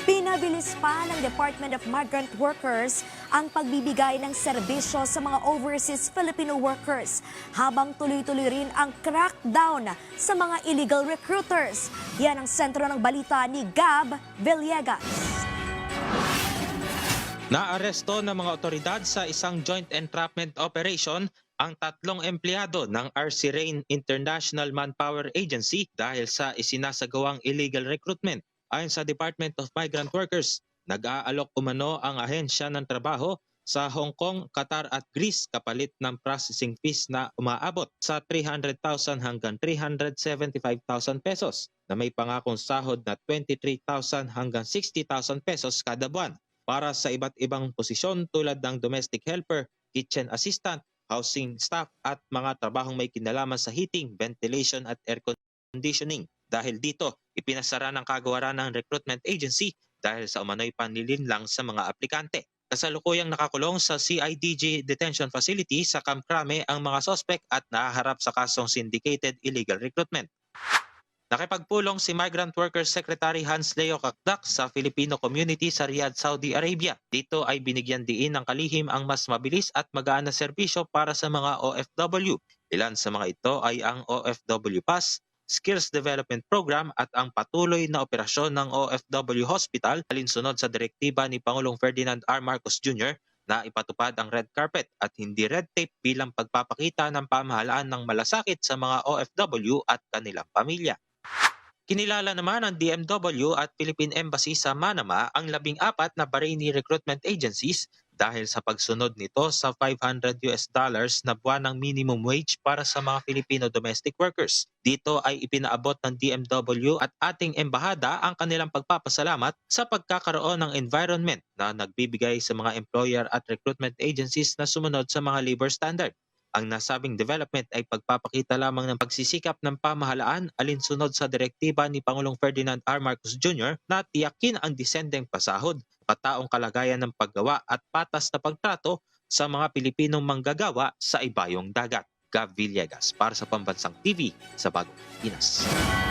Pinabilis pa ng Department of Migrant Workers ang pagbibigay ng serbisyo sa mga overseas Filipino workers habang tuloy-tuloy rin ang crackdown sa mga illegal recruiters. Yan ang sentro ng balita ni Gab Villegas. Naaresto ng mga otoridad sa isang joint entrapment operation ang 3 empleyado ng RC Rain International Manpower Agency dahil sa isinasagawang illegal recruitment. Ayon sa Department of Migrant Workers, nag-aalok umano ang ahensya ng trabaho sa Hong Kong, Qatar at Greece kapalit ng processing fees na umaabot sa 300,000 hanggang 375,000 pesos na may pangakong sahod na 23,000 hanggang 60,000 pesos kada buwan para sa iba't ibang posisyon tulad ng domestic helper, kitchen assistant, housing staff at mga trabahong may kinalaman sa heating, ventilation at air conditioning. Dahil dito, ipinasara ng kagawaran ng recruitment agency dahil sa umano'y panlilinlang sa mga aplikante. Kasalukuyang nakakulong sa CIDG Detention Facility sa Camp Crame ang mga sospek at nahaharap sa kasong syndicated illegal recruitment. Nakipagpulong si Migrant Workers Secretary Hans Leo Kakdak sa Filipino community sa Riyadh, Saudi Arabia. Dito ay binigyan diin ng kalihim ang mas mabilis at magaan na serbisyo para sa mga OFW. Ilan sa mga ito ay ang OFW Pass, Skills Development Program at ang patuloy na operasyon ng OFW Hospital alinsunod sa direktiba ni Pangulong Ferdinand R. Marcos Jr. na ipatupad ang red carpet at hindi red tape bilang pagpapakita ng pamahalaan ng malasakit sa mga OFW at kanilang pamilya. Kinilala naman ng DMW at Philippine Embassy sa Manama ang 14 na Bahraini recruitment agencies dahil sa pagsunod nito sa $500 na buwanang minimum wage para sa mga Filipino domestic workers. Dito ay ipinaabot ng DMW at ating embahada ang kanilang pagpapasalamat sa pagkakaroon ng environment na nagbibigay sa mga employer at recruitment agencies na sumunod sa mga labor standard. Ang nasabing development ay pagpapakita lamang ng pagsisikap ng pamahalaan alinsunod sa direktiba ni Pangulong Ferdinand R. Marcos Jr. na tiyakin ang disendeng pasahod, kataong kalagayan ng paggawa at patas na pagtrato sa mga Pilipinong manggagawa sa ibayong dagat. Gab Villegas para sa Pambansang TV sa Bagong Pinas.